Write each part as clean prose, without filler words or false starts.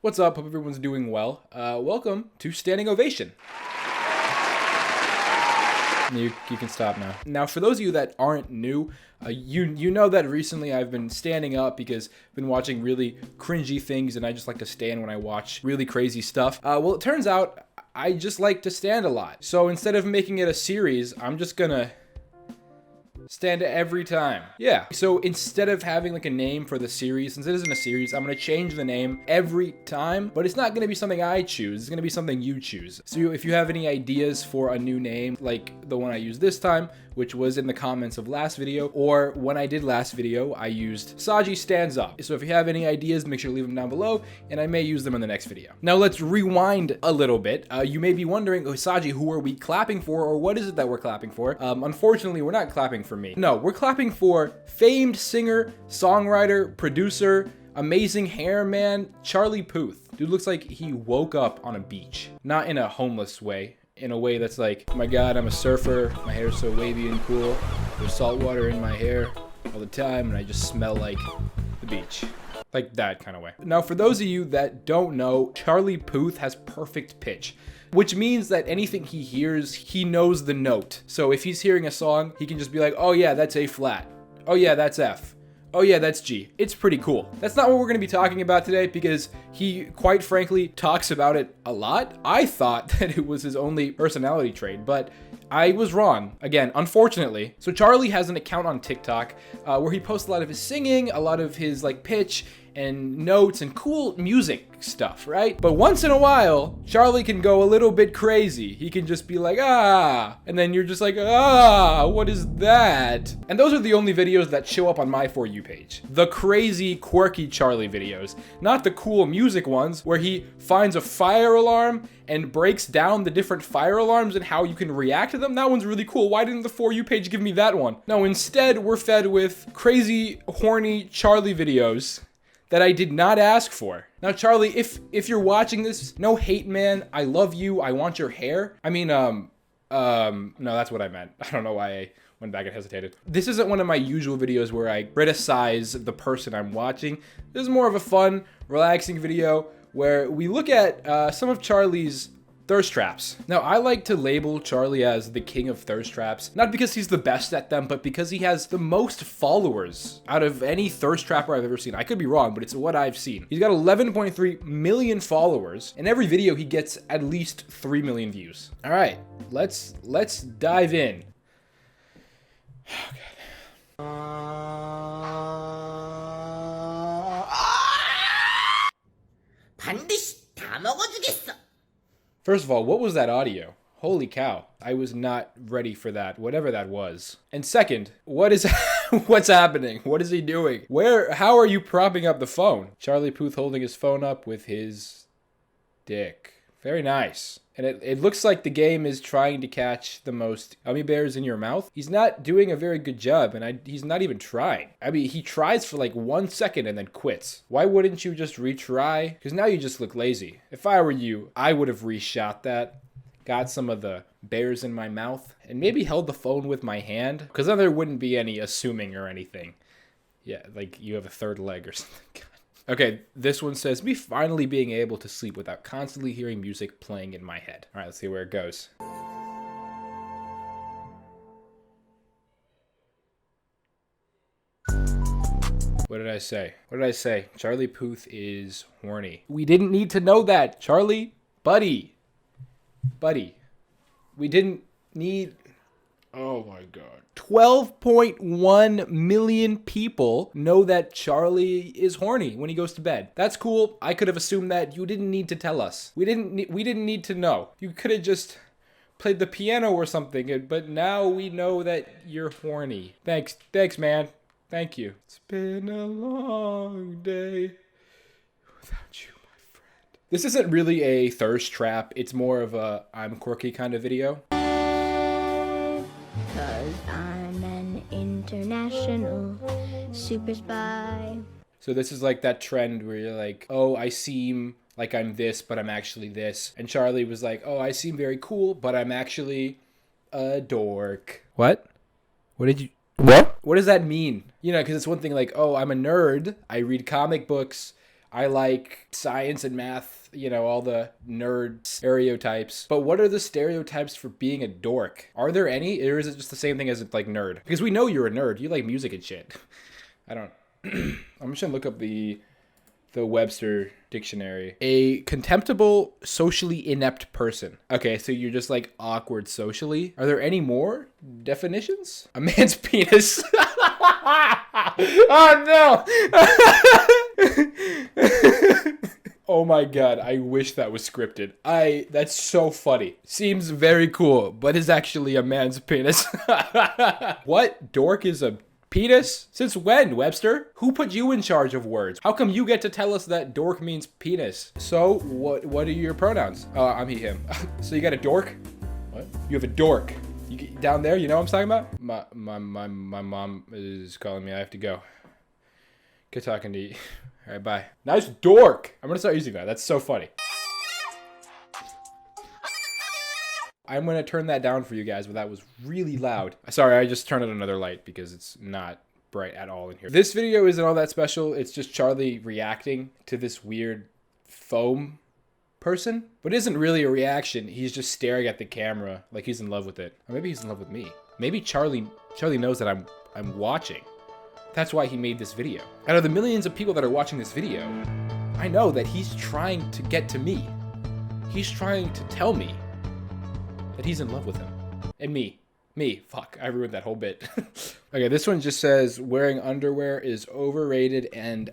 What's up? Hope everyone's doing well. Welcome to Standing Ovation. You can stop now. Now, for those of you that aren't new, you know that recently I've been standing up because I've been watching really cringy things, and I just like to stand when I watch really crazy stuff. Well, it turns out I just like to stand a lot. So instead of making it a series, I'm just gonna stand every time. Yeah. So instead of having like a name for the series, since it isn't a series, I'm gonna change the name every time, but it's not gonna be something I choose. It's gonna be something you choose. So if you have any ideas for a new name, like the one I used this time, which was in the comments of last video, or when I did last video, I used Saji Stands Up. So if you have any ideas, make sure to leave them down below, and I may use them in the next video. Now let's rewind a little bit. You may be wondering, oh, Saji, who are we clapping for, or what is it that we're clapping for? Unfortunately, we're not clapping for me. No, we're clapping for famed singer, songwriter, producer, amazing hair man, Charlie Puth. Dude looks like he woke up on a beach. Not in a homeless way. In a way that's like, oh my god, I'm a surfer, my hair's so wavy and cool, there's salt water in my hair all the time, and I just smell like the beach. Like that kind of way. Now, for those of you that don't know, Charlie Puth has perfect pitch, which means that anything he hears, he knows the note. So if he's hearing a song, he can just be like, oh yeah, that's A flat. Oh yeah, that's F. Oh yeah, that's G. It's pretty cool. That's not what we're going to be talking about today because he, quite frankly, talks about it a lot. I thought that it was his only personality trait, but I was wrong. Again, unfortunately. So Charlie has an account on TikTok where he posts a lot of his singing, a lot of his like pitch and notes and cool music stuff, right? But once in a while, Charlie can go a little bit crazy. He can just be like, ah, and then you're just like, ah, what is that? And those are the only videos that show up on my For You page. The crazy, quirky Charlie videos, not the cool music ones where he finds a fire alarm and breaks down the different fire alarms and how you can react to them. That one's really cool. Why didn't the For You page give me that one? No, instead, we're fed with crazy, horny Charlie videos that I did not ask for. Now, Charlie, if you're watching this, no hate, man. I love you. I want your hair. I mean, no, that's what I meant. I don't know why I went back and hesitated. This isn't one of my usual videos where I criticize the person I'm watching. This is more of a fun, relaxing video where we look at some of Charlie's thirst traps. Now, I like to label Charlie as the king of thirst traps, not because he's the best at them, but because he has the most followers out of any thirst trapper I've ever seen. I could be wrong, but it's what I've seen. He's got 11.3 million followers, and every video he gets at least 3 million views. All right, let's dive in. 반드시 다 먹어주겠어. First of all, what was that audio? Holy cow. I was not ready for that, whatever that was. And second, what's happening? What is he doing? How are you propping up the phone? Charlie Puth holding his phone up with his dick. Very nice. And it looks like the game is trying to catch the most gummy bears in your mouth. He's not doing a very good job, and he's not even trying. I mean, he tries for like 1 second and then quits. Why wouldn't you just retry? Because now you just look lazy. If I were you, I would have reshot that, got some of the bears in my mouth, and maybe held the phone with my hand, because then there wouldn't be any assuming or anything. Yeah, like you have a third leg or something. Okay, this one says, me finally being able to sleep without constantly hearing music playing in my head. All right, let's see where it goes. What did I say? What did I say? Charlie Puth is horny. We didn't need to know that, Charlie. Buddy. We didn't need... Oh my god. 12.1 million people know that Charlie is horny when he goes to bed. That's cool. I could have assumed that. You didn't need to tell us. We didn't need to know. You could have just played the piano or something, but now we know that you're horny. Thanks, man. Thank you. It's been a long day without you, my friend. This isn't really a thirst trap. It's more of a I'm quirky kind of video. 'Cause I'm an international super spy. So this is like that trend where you're like, oh, I seem like I'm this, but I'm actually this. And Charlie was like, oh, I seem very cool, but I'm actually a dork. What? What did you... What? What does that mean? You know, because it's one thing like, oh, I'm a nerd. I read comic books. I like science and math, you know, all the nerd stereotypes. But what are the stereotypes for being a dork? Are there any? Or is it just the same thing as like nerd? Because we know you're a nerd. You like music and shit. I don't. I'm just gonna look up the Webster dictionary. A contemptible, socially inept person. Okay, so you're just like awkward socially. Are there any more definitions? A man's penis. Oh no! Oh my god, I wish that was scripted. That's so funny. Seems very cool, but is actually a man's penis. What? Dork is a penis? Since when, Webster? Who put you in charge of words? How come you get to tell us that dork means penis? So, what are your pronouns? I'm he, him. So you got a dork? What? You have a dork. You get down there, you know what I'm talking about? My mom is calling me. I have to go. Good talking to you. All right, bye. Nice dork. I'm gonna start using that. That's so funny. I'm gonna turn that down for you guys, but that was really loud. Sorry, I just turned on another light because it's not bright at all in here. This video isn't all that special. It's just Charlie reacting to this weird foam person, but it isn't really a reaction. He's just staring at the camera like he's in love with it. Or maybe he's in love with me. Maybe Charlie knows that I'm watching. That's why he made this video. Out of the millions of people that are watching this video, I know that he's trying to get to me. He's trying to tell me that he's in love with him. And me. Fuck, I ruined that whole bit. Okay, this one just says, wearing underwear is overrated and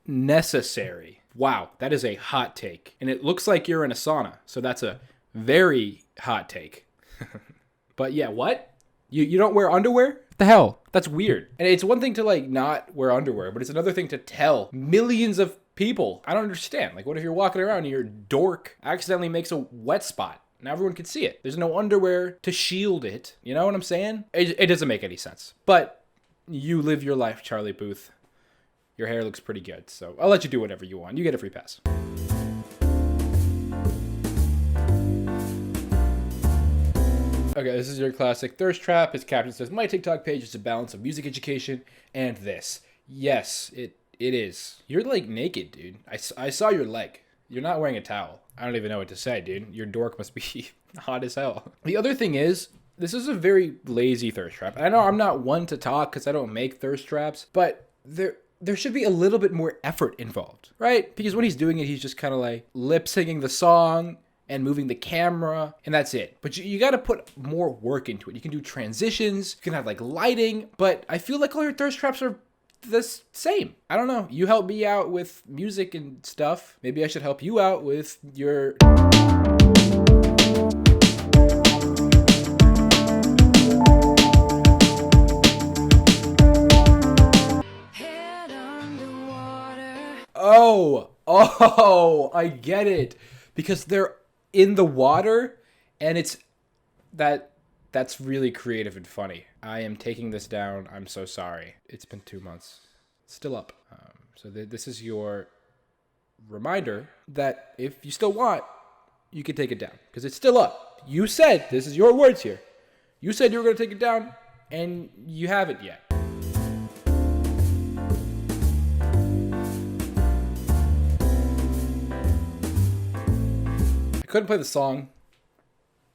unnecessary. Wow, that is a hot take. And it looks like you're in a sauna, so that's a very hot take. But yeah, what? You don't wear underwear? What the hell? That's weird. And it's one thing to like not wear underwear, but it's another thing to tell millions of people. I don't understand. Like, what if you're walking around and your dork accidentally makes a wet spot? Now everyone can see it. There's no underwear to shield it. You know what I'm saying? It doesn't make any sense. But you live your life, Charlie Puth. Your hair looks pretty good, so I'll let you do whatever you want. You get a free pass. Okay, this is your classic thirst trap. His caption says, my TikTok page is a balance of music education and this. Yes, it is. You're like naked, dude. I saw your leg. You're not wearing a towel. I don't even know what to say, dude. Your dork must be hot as hell. The other thing is, this is a very lazy thirst trap. I know I'm not one to talk because I don't make thirst traps, but there should be a little bit more effort involved, right? Because when he's doing it, he's just kind of like lip syncing the song and moving the camera, and that's it. But you got to put more work into it. You can do transitions, you can have like lighting, but I feel like all your thirst traps are the same. I don't know. You help me out with music and stuff. Maybe I should help you out with your... Oh, I get it. Because they're in the water, and that's really creative and funny. I am taking this down. I'm so sorry. It's been 2 months. It's still up. So this is your reminder that if you still want, you can take it down. Because it's still up. You said, this is your words here. You said you were going to take it down, and you haven't yet. Couldn't play the song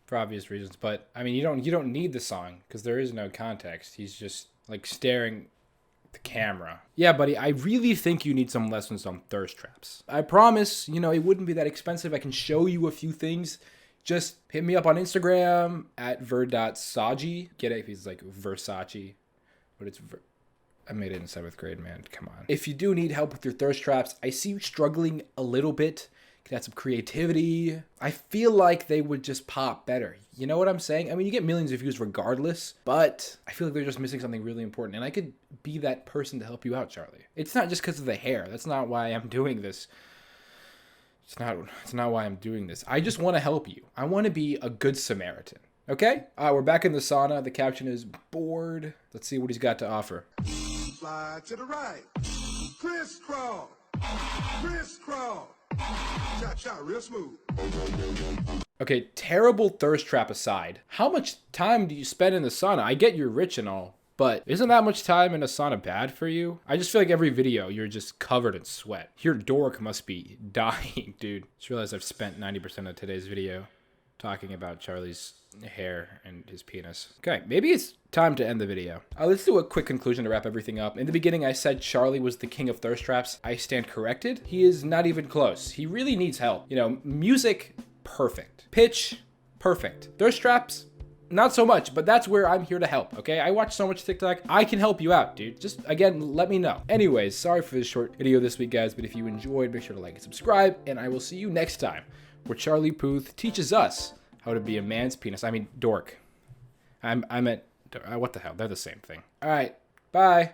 for obvious reasons, but I mean, you don't need the song because there is no context. He's just like staring at the camera. Yeah, buddy, I really think you need some lessons on thirst traps. I promise, it wouldn't be that expensive. I can show you a few things. Just hit me up on Instagram at ver.saji. Get it? He's like Versace, but it's I made it in 7th grade, man. Come on. If you do need help with your thirst traps, I see you struggling a little bit. Could add some creativity. I feel like they would just pop better. You know what I'm saying? I mean, you get millions of views regardless, but I feel like they're just missing something really important. And I could be that person to help you out, Charlie. It's not just because of the hair. That's not why I'm doing this. It's not why I'm doing this. I just want to help you. I want to be a good Samaritan. Okay? We're back in the sauna. The caption is bored. Let's see what he's got to offer. Slide to the right. Crisscross. Crisscross. Cha-cha, real smooth. Okay, terrible thirst trap aside, how much time do you spend in the sauna? I get you're rich and all, But isn't that much time in a sauna bad for you? I just feel like every video you're just covered in sweat. Your dork must be dying, dude. Just realized I've spent 90% of today's video talking about Charlie's hair and his penis. Okay, maybe it's time to end the video. Let's do a quick conclusion to wrap everything up. In the beginning, I said Charlie was the king of thirst traps. I stand corrected. He is not even close. He really needs help. You know, music, perfect. Pitch, perfect. Thirst traps, not so much, but that's where I'm here to help, okay? I watch so much TikTok. I can help you out, dude. Just, again, let me know. Anyways, sorry for this short video this week, guys, but if you enjoyed, make sure to like and subscribe, and I will see you next time, where Charlie Puth teaches us how to be a man's penis. I mean, dork. I meant, what the hell? They're the same thing. All right, bye.